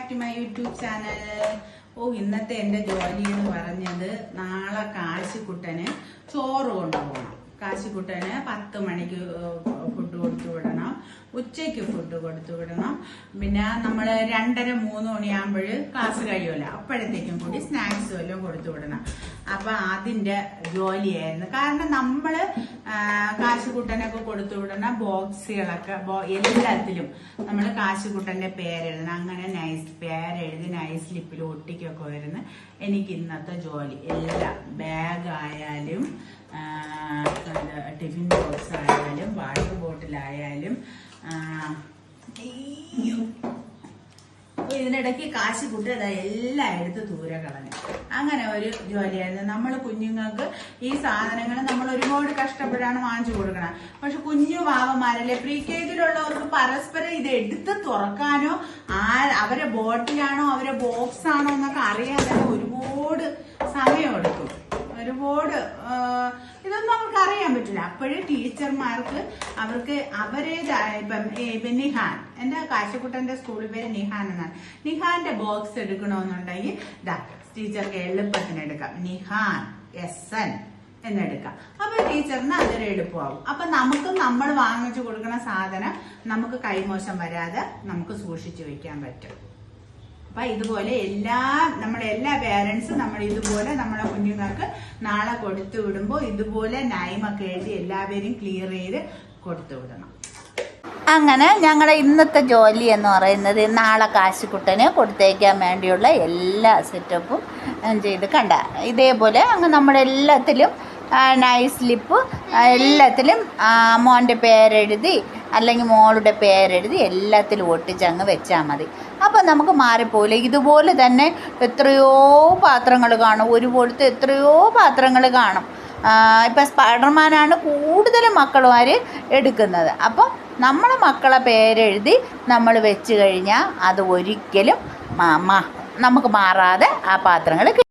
Back to my YouTube channel. ഇന്നത്തെ എൻ്റെ ജോലി എന്ന് പറഞ്ഞത് നാളെ കാശിക്കുട്ടന് ചോറ് കൊണ്ടുപോകണം. കാശിക്കുട്ടന് 10 മണിക്ക് ഫുഡ് കൊടുത്തു വിടണം, ഉച്ചയ്ക്ക് ഫുഡ് കൊടുത്തു വിടണം. പിന്നെ നമ്മൾ 2:30-3 മണിയാകുമ്പോൾ ക്ലാസ് കഴിയുമല്ലോ, അപ്പോഴത്തേക്കും കൂടി സ്നാക്സ് വല്ലതും കൊടുത്തു വിടണം. അപ്പൊ അതിന്റെ ജോലിയായിരുന്നു. കാരണം നമ്മള് കാശിക്കുട്ടനൊക്കെ കൊടുത്തു വിടണ ബോക്സുകളൊക്കെ എല്ലാത്തിലും നമ്മൾ കാശിക്കുട്ടന്റെ പേരെഴുതണം. അങ്ങനെ പേരെഴുതി നൈസ് സ്ലിപ്പിൽ ഒട്ടിക്കൊക്കെ വരുന്ന എനിക്ക് ഇന്നത്തെ ജോലി. എല്ലാം ബാഗായാലും ടിഫിൻ ബോക്സ് ആയാലും വാട്ടർ ബോട്ടിലായാലും ഇതിനിടയ്ക്ക് കാശിക്കുട്ടി എല്ലാം എടുത്ത് ദൂരെ കളഞ്ഞു. അങ്ങനെ ഒരു ജോലിയായിരുന്നു. നമ്മൾ കുഞ്ഞുങ്ങൾക്ക് ഈ സാധനങ്ങൾ നമ്മൾ ഒരുപാട് കഷ്ടപ്പെട്ടാണ് വാങ്ങിച്ചു കൊടുക്കണം. പക്ഷെ കുഞ്ഞു പാവന്മാരല്ലേ, പ്രീ കെ ജിയിലുള്ളവർക്ക് പരസ്പരം ഇത് എടുത്ത് തുറക്കാനോ അവരെ ബോട്ടിലാണോ അവരെ ബോക്സ് ആണോ എന്നൊക്കെ അറിയാൻ തന്നെ ഒരുപാട് സമയമെടുക്കും. ഒരുപാട് ഇതൊന്നും അവർക്ക് അറിയാൻ പറ്റില്ല. അപ്പോഴേ ടീച്ചർമാർക്ക് അവർക്ക് അവരേതായ ഇപ്പം നിഹാൻ, എൻ്റെ കാശിക്കുട്ടന്റെ സ്കൂൾ പേര് നിഹാൻ എന്നാണ്. നിഹാന്റെ ബോക്സ് എടുക്കണമെന്നുണ്ടെങ്കിൽ ടീച്ചർക്ക് എളുപ്പത്തിന് എടുക്കാം. നിഹാൻ SN എന്നെടുക്കാം. അപ്പൊ ടീച്ചറിന് അതൊരു എളുപ്പമാവും. അപ്പൊ നമുക്ക് നമ്മൾ വാങ്ങിച്ചു കൊടുക്കുന്ന സാധനം നമുക്ക് കൈമോശം വരാതെ നമുക്ക് സൂക്ഷിച്ചു വെക്കാൻ പറ്റും. അപ്പൊ ഇതുപോലെ നമ്മുടെ എല്ലാ പേരൻസും നമ്മൾ ഇതുപോലെ നമ്മളെ കുഞ്ഞുങ്ങൾക്ക് നാളെ കൊടുത്തു വിടുമ്പോൾ ഇതുപോലെ നയമൊക്കെ എഴുതി എല്ലാവരും ക്ലിയർ ചെയ്ത് കൊടുത്തു വിടണം. അങ്ങനെ ഞങ്ങളുടെ ഇന്നത്തെ ജോലി എന്ന് പറയുന്നത് നാളെ കാശിക്കുട്ടന് കൊടുത്തേക്കാൻ വേണ്ടിയുള്ള എല്ലാ സെറ്റപ്പും ചെയ്ത് കണ്ട ഇതേപോലെ അങ്ങ് നമ്മളെല്ലാത്തിലും നൈസ് സ്ലിപ്പ് എല്ലാത്തിലും മോൻ്റെ പേരെഴുതി അല്ലെങ്കിൽ മോളുടെ പേരെഴുതി എല്ലാത്തിലും ഒട്ടിച്ചങ്ങ് വെച്ചാൽ മതി. അപ്പം നമുക്ക് മാറിപ്പോയില്ല. ഇതുപോലെ തന്നെ എത്രയോ പാത്രങ്ങൾ കാണും, ഒരുപോലത്തെ എത്രയോ പാത്രങ്ങൾ കാണും. ഇപ്പം സ്പൈഡർമാനാണ് കൂടുതലും മക്കളുമാർ എടുക്കുന്നത്. അപ്പം നമ്മളെ മക്കളെ പേരെഴുതി നമ്മൾ വെച്ച് കഴിഞ്ഞാൽ അത് ഒരിക്കലും നമുക്ക് മാറാതെ ആ പാത്രങ്ങൾ